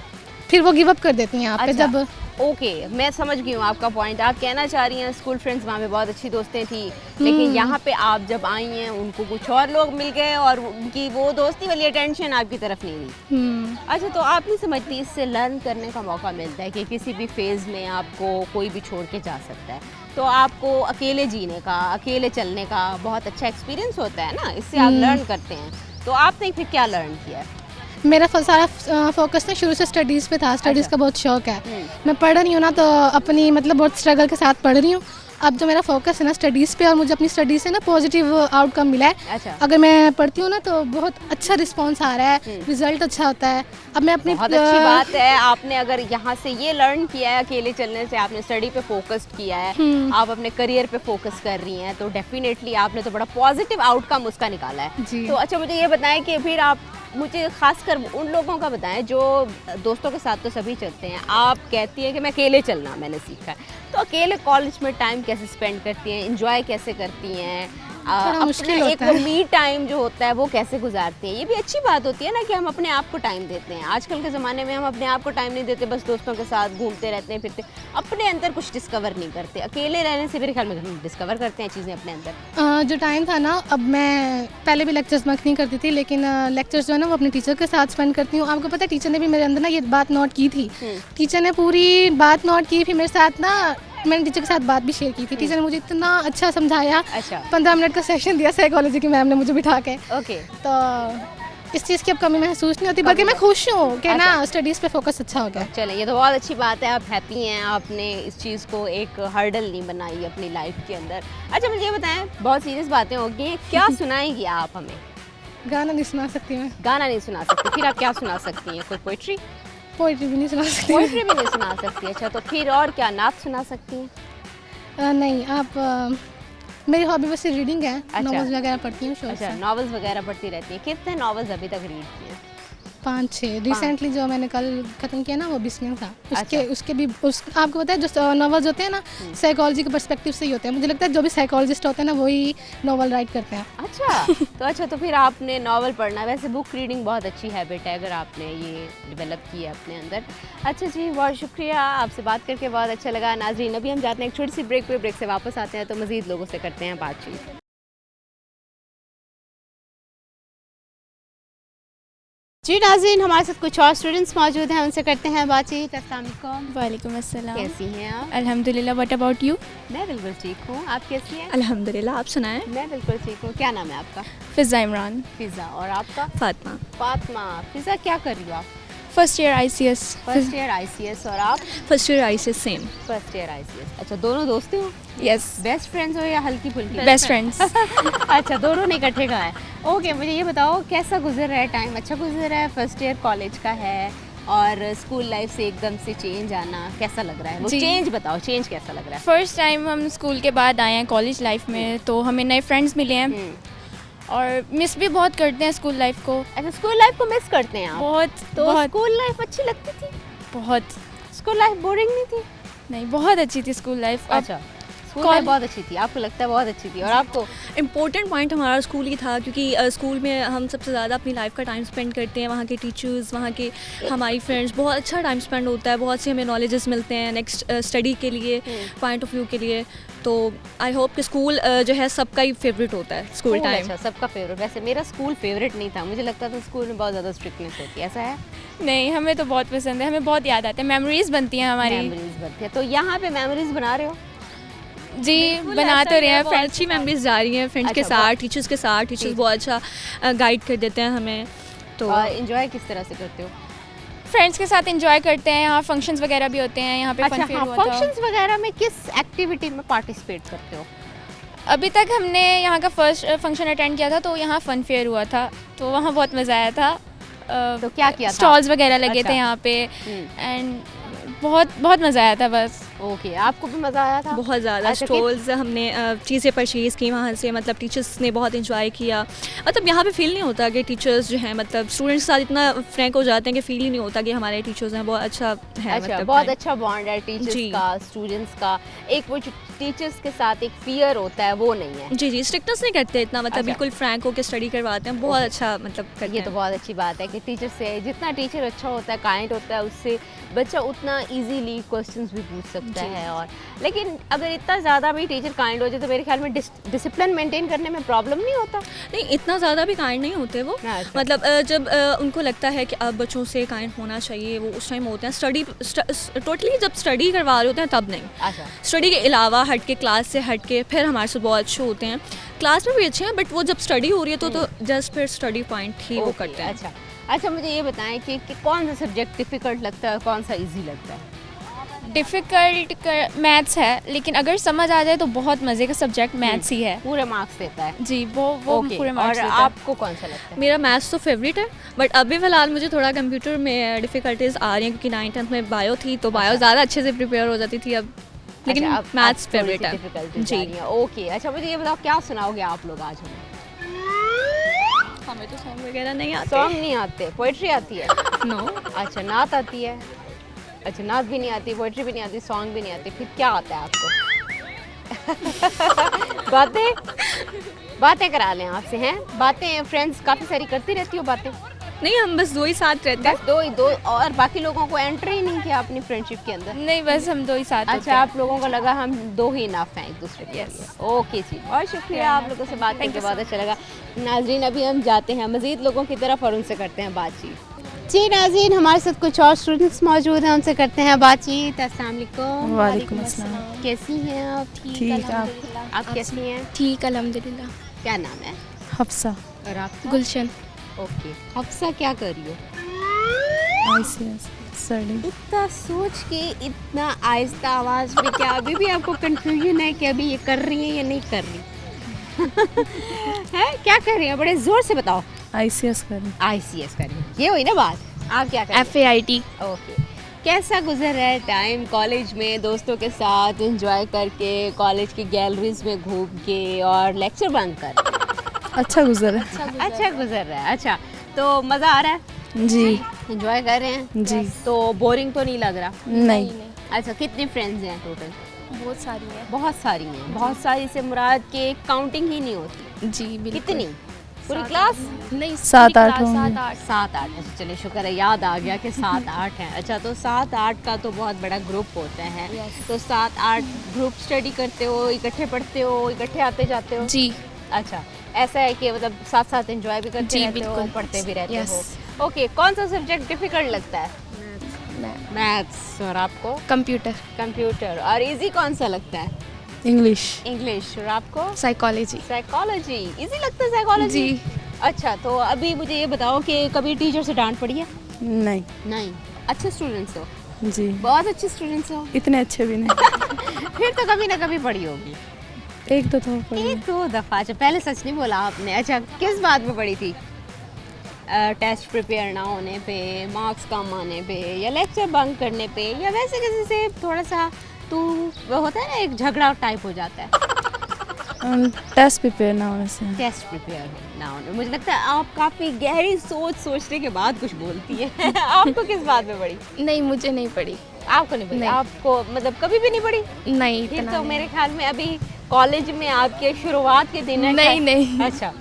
फिर वो गिव अप कर देती हैं आप पे। अच्छा। जब ओके, मैं समझ गई हूँ आपका पॉइंट। आप कहना चाह रही हैं स्कूल फ्रेंड्स वहाँ पे बहुत अच्छी दोस्तें थी, लेकिन यहाँ पे आप जब आई हैं उनको कुछ और लोग मिल गए और उनकी वो दोस्ती वाली अटेंशन आपकी तरफ नहीं दी। अच्छा, तो आप नहीं समझती इससे लर्न करने का मौका मिलता है कि किसी भी फेज़ में आपको कोई भी छोड़ के जा सकता है, तो आपको अकेले जीने का, अकेले चलने का बहुत अच्छा एक्सपीरियंस होता है ना, इससे आप लर्न करते हैं। तो आपने फिर क्या लर्न किया है? मेरा सारा फोकस ना शुरू से स्टडीज़ पे था। स्टडीज़ का बहुत शौक है। मैं पढ़ रही हूँ ना, तो अपनी मतलब बहुत स्ट्रगल के साथ पढ़ रही हूँ। अब जो मेरा फोकस है ना स्टडीज़ पे, और मुझे अपनी स्टडीज़ से ना पॉजिटिव आउटकम मिला है। अच्छा। अगर मैं पढ़ती हूँ ना तो बहुत अच्छा रिस्पांस आ रहा है, रिजल्ट अच्छा होता है। अब मैं अपनी बहुत अच्छी बात है। आपने अगर यहाँ से ये लर्न किया है, अकेले चलने से आपने स्टडी पे फोकस किया है, आप अपने करियर पे फोकस कर रही हैं, तो डेफिनेटली आपने तो बड़ा पॉजिटिव आउटकम उसका निकाला है। जी। तो अच्छा, मुझे ये बताएं कि फिर आप मुझे खासकर उन लोगों का बताएं जो दोस्तों के साथ तो सभी चलते हैं, आप कहती हैं कि मैं अकेले चलना मैंने सीखा है, तो अकेले कॉलेज में टाइम कैसे स्पेंड करती हैं, एंजॉय कैसे करती हैं, थोड़ा मुश्किल अपना होता एक है। मी टाइम जो होता है वो कैसे गुजारती हैं? ये भी अच्छी बात होती है ना कि हम अपने आप को टाइम देते हैं। आजकल के ज़माने में हम अपने आप को टाइम नहीं देते, बस दोस्तों के साथ घूमते रहते हैं, फिरते, अपने अंदर कुछ डिस्कवर नहीं करते। अकेले रहने से मेरे ख्याल में हम डिस्कवर करते हैं चीज़ें अपने अंदर। जो टाइम था ना, अब मैं पहले भी लेक्चर्स बंक नहीं करती थी, लेकिन लेक्चर्स जो है ना वो अपने टीचर के साथ स्पेंड करती हूँ। आपको पता है टीचर ने भी मेरे अंदर ना ये बात नोट की थी। टीचर ने पूरी बात नोट की, फिर मेरे साथ ना मैंने टीचर के साथ बात भी शेयर की थी। टीचर ने मुझे इतना अच्छा समझाया। अच्छा। 15 मिनट का सेशन दिया साइकोलॉजी की मैम ने मुझे बिठा के। ओके। तो इस चीज़ की अब कमी महसूस नहीं होती, बल्कि मैं खुश हूँ कि ना स्टडीज़ पे फोकस अच्छा हो गया। चलें, ये तो बहुत अच्छी बात है, आप हैप्पी हैं, आपने इस चीज़ को एक हर्डल नहीं बनाई अपनी लाइफ के अंदर। अच्छा मुझे ये बताएं, बहुत सीरियस बातें होगी, क्या सुनाएंगी आप हमें? गाना नहीं सुना सकती मैं, गाना नहीं सुना सकती, फिर आप क्या सुना सकती हैं? कोई पोइट्री? पोइट्री भी नहीं सुना सकती पोइट्री भी नहीं सुना सकती। अच्छा तो फिर और क्या, नात सुना सकती हैं? नहीं, आप मेरी हॉबी वैसे रीडिंग है, अच्छा। नॉवेल्स वगैरह पढ़ती हूँ, शौक अच्छा, से। नॉवेल्स वगैरह पढ़ती रहती हैं। कितने नॉवेल्स अभी तक रीड किए हैं? 5-6 रिसेंटली जो मैंने कल ख़त्म किया ना वो बिस्मिल था। अच्छा। उसके भी आपको पता है जो नॉवेल्स होते हैं ना साइकोलॉजी के पर्सपेक्टिव से ही होते हैं। मुझे लगता है जो भी साइकोलॉजिस्ट होते हैं ना वही नॉवल राइट करते हैं। अच्छा तो फिर आपने नॉवल पढ़ना, वैसे बुक रीडिंग बहुत अच्छी हैबिट है अगर आपने ये डेवलप की है अपने अंदर। अच्छा जी, बहुत शुक्रिया, आपसे बात करके बहुत अच्छा लगा। नाज़रीन अभी हम जाते हैं एक छोटी सी ब्रेक पे, ब्रेक से वापस आते हैं तो मज़ीद लोगों से करते हैं बातचीत। जी नाज़रीन, हमारे साथ कुछ और स्टूडेंट्स मौजूद हैं, उनसे करते हैं बातचीत। अस्सलाम वालेकुम। वालेकुम अस्सलाम। कैसी हैं आप? अल्हम्दुलिल्लाह, व्हाट अबाउट यू? मैं बिल्कुल ठीक हूँ, आप कैसी हैं? अल्हम्दुलिल्लाह, आप सुनाएं? मैं बिल्कुल ठीक हूँ। क्या नाम है आपका? फ़िज़ा इमरान। फिज़ा। और आपका? फातिमा। फातिमा। फिज़ा क्या कर रही हो आप? First year ICS। First year ICS। और आप? First year ICS same. First year ICS। अच्छा, दोनों दोस्ती हो? यस, बेस्ट फ्रेंड्स हो या हल्की फुल्की? Best friends. अच्छा, दोनों ने इकट्ठे कहा है। ओके, मुझे ये बताओ कैसा गुजर रहा है टाइम? अच्छा गुजर रहा है? फर्स्ट ईयर कॉलेज का है और स्कूल लाइफ से एकदम से चेंज आना कैसा लग रहा है? वो जी। चेंज बताओ, चेंज कैसा लग रहा है? फर्स्ट टाइम हम स्कूल के बाद आए हैं कॉलेज लाइफ में, तो हमें नए फ्रेंड्स मिले हैं और मिस भी बहुत करते हैं स्कूल लाइफ को। अच्छा, स्कूल लाइफ को मिस करते हैं आप? बहुत तो बहुत स्कूल लाइफ अच्छी लगती थी? बहुत स्कूल लाइफ बोरिंग नहीं थी? नहीं, बहुत अच्छी थी स्कूल लाइफ। अच्छा, स्कूल लाइफ बहुत अच्छी थी, आपको लगता है बहुत अच्छी थी? और आपको? इम्पोर्टेंट पॉइंट हमारा स्कूल ही था, क्योंकि स्कूल में हम सबसे ज़्यादा अपनी लाइफ का टाइम स्पेंड करते हैं। वहाँ के टीचर्स, वहाँ के हमारी फ्रेंड्स, बहुत अच्छा टाइम स्पेंड होता है, बहुत से हमें नॉलेजेस मिलते हैं नेक्स्ट स्टडी के लिए, पॉइंट ऑफ व्यू के लिए। तो आई होप कि स्कूल जो है सबका ही फेवरेट होता है स्कूल टाइम। अच्छा, सबका फेवरेट। वैसे मेरा स्कूल फेवरेट नहीं था, मुझे लगता था स्कूल में बहुत ज़्यादा स्ट्रिक्टनेस होती है, ऐसा है? नहीं, हमें तो बहुत पसंद है, हमें बहुत याद आते हैं, मेमोरीज बनती हैं हमारी। मेमोरीज बनती है। तो यहाँ पे मेमोरीज बना रहे हो? जी, बना तो रहे हैं। बहुत अच्छी मेमोरीज जा रही हैं फ्रेंड्स के अच्छा, साथ, टीचर्स के साथ। टीचर्स बहुत अच्छा गाइड कर देते हैं हमें। तो और एंजॉय किस तरह से करते हो? फ्रेंड्स के साथ एंजॉय करते हैं, यहाँ फंक्शंस वगैरह भी होते हैं, यहाँ पे अच्छा फन फेयर हाँ, हुआ था। फंक्शंस वगैरह में किस एक्टिविटी में पार्टिसिपेट करते हो? अभी तक हमने यहाँ का फर्स्ट फंक्शन अटेंड किया था, तो यहाँ फन फेयर हुआ था, तो वहाँ बहुत मज़ा आया था। तो क्या किया था? स्टॉल्स वगैरह लगे अच्छा। थे यहाँ पे एंड बहुत मज़ा आया था बस। ओके, आपको भी मज़ा आया था? बहुत ज़्यादा अच्छा, स्टॉल्स हमने चीज़ें परचेज़ की वहाँ से, मतलब टीचर्स ने बहुत इंजॉय किया। मतलब यहाँ पे फील नहीं होता कि टीचर्स जो हैं मतलब स्टूडेंट्स के साथ इतना फ्रैंक हो जाते हैं कि फील ही नहीं होता कि हमारे टीचर्स हैं। बहुत अच्छा है, अच्छा, मतलब बहुत time। अच्छा बॉन्ड है टीचर्स जी। का, स्टूडेंट्स का। एक वो टीचर्स के साथ एक फियर होता है, वो नहीं है। जी जी, स्ट्रिक्टनेस नहीं करते इतना, मतलब अच्छा। बिल्कुल फ्रैंक होकर स्टडी करवाते हैं। बहुत अच्छा मतलब करते ये तो हैं। बहुत अच्छी बात है कि टीचर से जितना टीचर अच्छा होता है, काइंड होता है, उससे बच्चा उतना इजीली क्वेश्चंस भी पूछ सकता है। और लेकिन अगर इतना ज़्यादा भी टीचर काइंड हो जाए तो मेरे ख्याल में डिसिप्लिन मेंटेन करने में प्रॉब्लम नहीं होता। नहीं, इतना ज़्यादा भी काइंड नहीं होते वो। अच्छा। मतलब जब उनको लगता है कि अब बच्चों से काइंड होना चाहिए, वो उस टाइम होते हैं। टोटली जब स्टडी करवा रहे होते हैं तब नहीं। अच्छा, स्टडी के अलावा हट के, क्लास से हट के फिर हमारे साथ बहुत अच्छे होते हैं। क्लास में भी अच्छे हैं, बट वो जब स्टडी हो रही है तो जस्ट फिर स्टडी पॉइंट ही वो ओके, करते हैं। अच्छा मुझे ये बताएं कि कौन सा सब्जेक्ट डिफ़िकल्ट लगता है और कौन सा इजी लगता है? डिफ़िकल्ट मैथ्स है, लेकिन अगर समझ आ जाए तो बहुत मज़े का सब्जेक्ट मैथ्स ही है। पूरे मार्क्स देता है? जी, वो ओके, पूरे और मार्क्स देता है। आपको कौन सा लगता है? मेरा मैथ्स तो फेवरेट है, बट अभी फ़िलहाल मुझे थोड़ा कंप्यूटर में डिफ़िकल्टीज आ रही हैं, क्योंकि 9th-10th में बायो थी, तो बायो ज़्यादा अच्छे से प्रिपेयर हो जाती थी अब। लेकिन अच्छा, अब मैथ्स थोड़ी सी फेवरेट है difficulties जी। आ रही हैं। ओके, अच्छा मुझे ये बताओ क्या सुनाओगे आप लोग आज हमें? हमें तो सॉन्ग वगैरह नहीं आते। सॉन्ग नहीं आते, पोइट्री आती है? नो। अच्छा, नात आती है? अच्छा, नात भी नहीं आती, पोइट्री भी नहीं आती, सॉन्ग भी नहीं आती, फिर क्या आता है आपको? बातें करा लें आपसे, हैं? बातें फ्रेंड्स काफ़ी सारी करती रहती हो बातें? नहीं, हम बस दो ही साथ रहते हैं। बस दो और बाकी लोगों को एंटर ही नहीं किया अपनी फ्रेंडशिप के अंदर? नहीं, बस हम दो ही साथ होते अच्छा, हैं। आप लोगों को लगा हम दो ही इनफ हैं एक दूसरे के लिए। ओके जी, बहुत शुक्रिया, आप लोगों से बात करके बहुत अच्छा लगा। नाज़रीन अभी हम जाते हैं मज़ीद लोगों की तरफ और उनसे करते हैं बातचीत। जी नाज़रीन, हमारे साथ कुछ और स्टूडेंट्स मौजूद हैं, उनसे करते हैं बातचीत। अस्सलाम वालेकुम। वालेकुम अस्सलाम। कैसी हैं आप? ठीक, आप कैसी हैं? ठीक अल्हम्दुलिल्लाह। क्या नाम है? हफ्सा। और आपका? गुलशन। ओके, हफ्सा क्या कर रही हो? इतना सोच के इतना आहिस्ता आवाज में, क्या अभी भी आपको कंफ्यूजन है कि अभी ये कर रही है या नहीं कर रही? है क्या कर रही है? बड़े जोर से बताओ। ICS कर रही ICS कर रही है, ये हुई ना बात। आप क्या कर रही FAIT। ओके, कैसा गुजर रहा है टाइम कॉलेज में, दोस्तों के साथ एंजॉय करके, कॉलेज की गैलरीज में घूम के और लेक्चर बंक कर? अच्छा गुजर है। अच्छा गुजर रहा है। अच्छा, तो मज़ा आ रहा है? जी एंजॉय कर रहे हैं जी। तो बोरिंग तो नहीं लग रहा? नहीं अच्छा, कितनी फ्रेंड्स हैं टोटल? बहुत सारी है। बहुत सारी हैं। बहुत सारी से मुराद के काउंटिंग ही नहीं होती। जी बिल्कुल। कितनी? पूरी क्लास? नहीं 7-8 होंगे। 7-8। अच्छा चलिए, शुक्र है याद आ गया कि 7-8 हैं। अच्छा, तो 7-8 का तो बहुत बड़ा ग्रुप होता है। तो 7-8 ग्रुप स्टडी करते हो, इकट्ठे पढ़ते हो, इकट्ठे आते जाते हो? जी। अच्छा, ऐसा है कि मतलब साथ साथ एंजॉय भी करते जी, रहते हो, बिल्कुल। पढ़ते भी रहते Yes. हो? ओके, कौन सा सब्जेक्ट डिफिकल्ट लगता है? मैथ्स। और आपको? कंप्यूटर। कंप्यूटर। और इजी कौन सा लगता है? इंग्लिश। इंग्लिश। और आपको? साइकोलॉजी। साइकोलॉजी। इजी लगता है साइकोलॉजी? जी। अच्छा, तो अभी मुझे ये बताओ कि कभी टीचर से डांट पड़ी है? नहीं नहीं। अच्छे स्टूडेंट्स हो? जी, बहुत अच्छे स्टूडेंट्स हो? इतने अच्छे भी नहीं। फिर तो कभी ना कभी पड़ी होगी। एक तो था पढ़ी। एक दो दफ़ा। अच्छा, पहले सच नहीं बोला आपने। अच्छा, किस बात में पड़ी थी? टेस्ट प्रिपेयर ना होने पे, मार्क्स कम आने पे, या लेक्चर बंक करने पे, या वैसे किसी से थोड़ा सा तू वो होता है ना, एक झगड़ा टाइप हो जाता है? टेस्ट प्रिपेयर ना होने से। टेस्ट प्रिपेयर ना होने। मुझे लगता है आप काफ़ी गहरी सोचने के बाद कुछ बोलती है। आपको किस बात में पड़ी? नहीं, मुझे नहीं पड़ी। आपको नहीं पड़ी? नहीं। आपको मतलब कभी भी नहीं पड़ी? नहीं, फिर इतना तो नहीं। मेरे ख्याल में अभी कॉलेज में आपके शुरुआत के दिन है। नहीं, नहीं। अच्छा।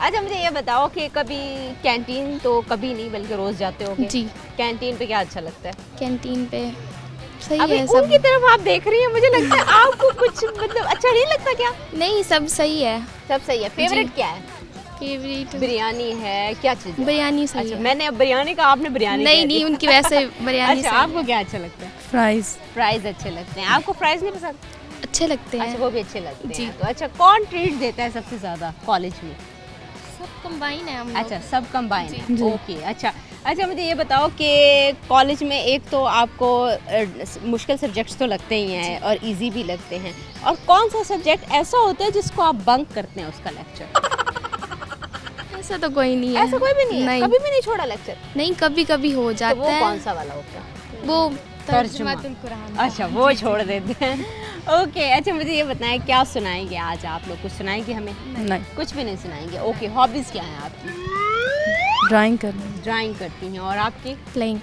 अच्छा, मुझे ये बताओ कि कभी कैंटीन तो कभी नहीं बल्कि रोज जाते होगे? जी। कैंटीन पे क्या अच्छा लगता है? कैंटीन पे सही अभी है उनकी सब। तरफ आप देख रही हैं, मुझे लगता है आपको कुछ मतलब अच्छा नहीं लगता क्या? नहीं, सब सही है। सब सही है। फेवरेट जी। क्या है? फेवरेट बिरयानी है, क्या चीज़ है? बिरयानी सही अच्छा, है। मैंने अब बिरयानी का, आपने बिरयानी नहीं कह दी। नहीं, उनकी वैसे बिरयानी अच्छा, सही है। आपको क्या अच्छा लगता है? फ्राइज। फ्राइज अच्छे लगते हैं। आपको फ्राइज नहीं पसंद? अच्छे लगते हैं। अच्छा, वो भी अच्छे लगते जी। हैं। तो अच्छा, कौन ट्रीट देता है सबसे ज़्यादा कॉलेज में? सब कंबाइन है हम लोग। अच्छा, सब कंबाइन है। जी। ओके। अच्छा अच्छा, मुझे ये बताओ कि कॉलेज में एक तो आपको मुश्किल सब्जेक्ट्स तो लगते ही हैं और इजी भी लगते हैं, और कौन सा सब्जेक्ट ऐसा होता है जिसको आप बंक करते हैं उसका लेक्चर? ऐसा तो कोई नहीं है। ऐसा कोई भी नहीं है? नहीं। कभी भी नहीं छोड़ा लेक्चर? नहीं, कभी कभी हो तो जाता वो है। कौन सा वाला होता है? वो तर्जुमा। तर्जुमातुल कुरान। अच्छा, वो छोड़ देते हैं। ओके। अच्छा, मुझे ये बताएं क्या सुनाएंगे आज आप लोग? कुछ सुनाएंगे हमें? नहीं, कुछ भी नहीं सुनाएंगे। ओके। हॉबीज़ क्या हैं आपकी? ड्राइंग करना। ड्राइंग करती हैं। और आपकी? प्लेइंग।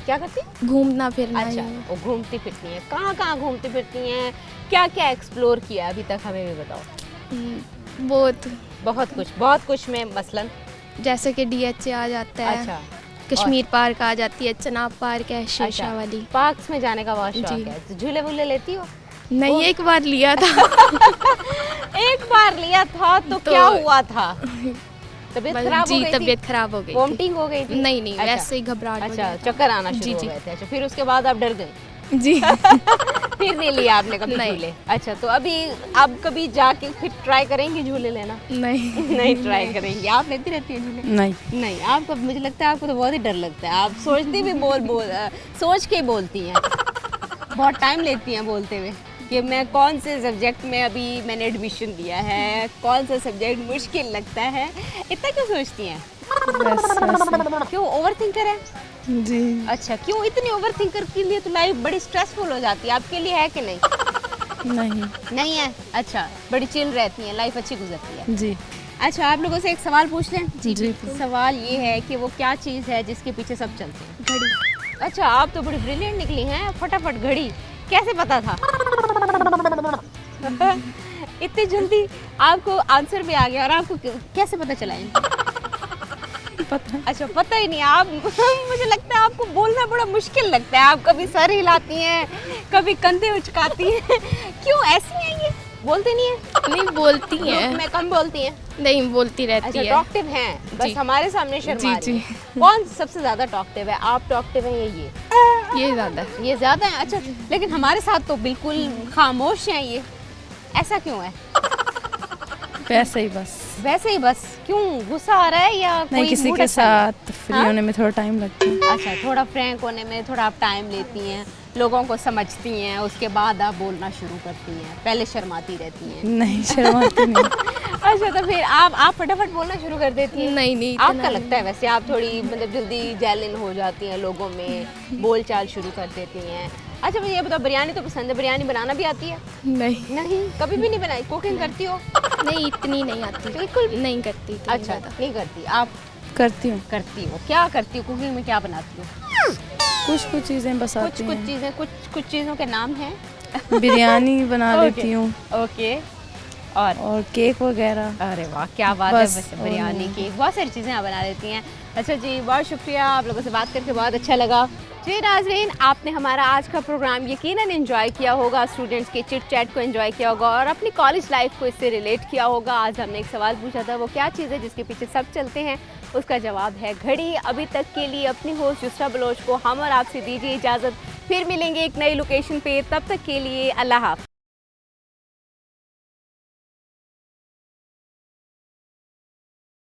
क्या करती हैं? घूमना फिरना। अच्छा, ये। वो घूमती फिरती हैं। कहाँ कहाँ घूमती फिरती हैं? क्या क्या एक्सप्लोर किया अभी तक, हमें भी बताओ। बहुत, बहुत कुछ में मसलन? जैसे कि DHA आ जाता है। अच्छा। कश्मीर पार्क आ जाती है, चनाब पार्क है, शीशा अच्छा, वाली। पार्क्स में जाने का बहुत शौक जी। है। तो झूले वूले लेती हो? नहीं, एक बार लिया था। एक बार लिया था तो क्या हुआ था? तबीयत खराब हो जी, गई थी? तबीयत खराब हो गई थी। वोमिटिंग हो गई थी? नहीं नहीं, अच्छा। वैसे ही घबराहट हो अच्छा, गया था। चक्कर आना जी, शुरू हो जी। गए थे। अच्छा, फिर उसके बाद आप डर गए? जी। फिर नहीं लिया आपने कभी नहीं। झूले? अच्छा, तो अभी आप कभी जाके फिर ट्राई करेंगी झूले लेना? नहीं। नहीं ट्राई करेंगी। आप लेती रहती हैं झूले? नहीं, नहीं, आपको, मुझे लगता है आपको तो बहुत ही डर लगता है। आप सोचती भी सोच के बोलती हैं। बहुत टाइम लेती हैं बोलते हुए कि मैं कौन से सब्जेक्ट में अभी मैंने एडमिशन लिया है, कौन सा सब्जेक्ट मुश्किल लगता है। इतना क्यों सोचती हैं? बस ऐसे। क्यों, ओवर थिंकर है? जी, अच्छा, क्यों इतनी ओवर थिंकर के लिए तो लाइफ बड़ी स्ट्रेसफुल हो जाती है। आपके लिए है कि नहीं? नहीं। नहीं है। अच्छा, बड़ी चिल रहती हैं, लाइफ अच्छी गुजरती है। जी अच्छा, आप लोगों से एक सवाल पूछ लें? जी। सवाल ये है कि वो क्या चीज़ है जिसके पीछे सब चलते हैं? घड़ी। अच्छा, आप तो बड़ी ब्रिलियंट निकली हैं। फटाफट घड़ी, कैसे पता था? इतनी जल्दी आपको आंसर भी आ गया, और आपको कैसे पता चला? पता। अच्छा, पता ही नहीं। आप मुझे लगता है आपको बोलना बड़ा मुश्किल लगता है। आप कभी सर हिलाती हैं, कभी कंधे उचकाती हैं। क्यों ऐसी हैं ये? बोलती नहीं है? नहीं, बोलती ग्रुप है। में कम बोलती हैं? नहीं, बोलती रहती अच्छा, है। टॉकटिव हैं, बस जी। हमारे सामने शर्मा जी, रही हैं। कौन सबसे ज्यादा टॉकटिव है? आप टॉकटिव हैं या ये? ये ज़्यादा है। ये ज्यादा है। अच्छा, लेकिन हमारे साथ तो बिल्कुल खामोश हैं ये, ऐसा क्यों है? वैसे ही बस। वैसे ही बस, क्यों गुस्सा आ रहा है या नहीं, कोई किसी मूड के अच्छा नहीं? साथ फ्री होने में थोड़ा टाइम लगता है। अच्छा, थोड़ा फ्रैंक होने में थोड़ा आप टाइम लेती हैं, लोगों को समझती हैं, उसके बाद आप बोलना शुरू करती हैं, पहले शर्माती रहती हैं। नहीं, शर्माती नहीं। अच्छा, तो फिर आप फटाफट बोलना शुरू कर देती हैं? नहीं आपका लगता है वैसे आप थोड़ी मतलब जल्दी जैलिन हो जाती हैं, लोगों में बोल चाल शुरू कर देती हैं। अच्छा, मुझे ये बताओ, बिरयानी तो पसंद है, बिरयानी बनाना भी आती है? नहीं नहीं, कभी भी नहीं बनाई? कुकिंग करती हो? नहीं, इतनी नहीं आती, बिल्कुल नहीं करती इतनी अच्छा, ज़्यादा। नहीं करती आप? करती हूँ, करती हो। क्या करती हो कुकिंग में, क्या बनाती हो? कुछ चीज़ें बस आती कुछ हैं। चीज़ें, कुछ चीज़ों के नाम हैं? बिरयानी बना लेती हूँ ओके। और केक वगैरह। अरे वाह, क्या बात है, बस, बस और बिरयानी, नहीं। केक, बहुत सारी चीज़ें आप बना लेती हैं। अच्छा जी, बहुत शुक्रिया, आप लोगों से बात करके बहुत अच्छा लगा। जी नाज़रीन, आपने हमारा आज का प्रोग्राम यकीनन एंजॉय किया होगा, स्टूडेंट्स के चिट चैट को एंजॉय किया होगा और अपनी कॉलेज लाइफ को इससे रिलेट किया होगा। आज हमने एक सवाल पूछा था, वो क्या चीज़ है जिसके पीछे सब चलते हैं? उसका जवाब है घड़ी। अभी तक के लिए अपनी होस्ट युस्रा बलोच को हम और आपसे दीजिए इजाज़त, फिर मिलेंगे एक नई लोकेशन पे, तब तक के लिए अल्लाह हाफ़िज़।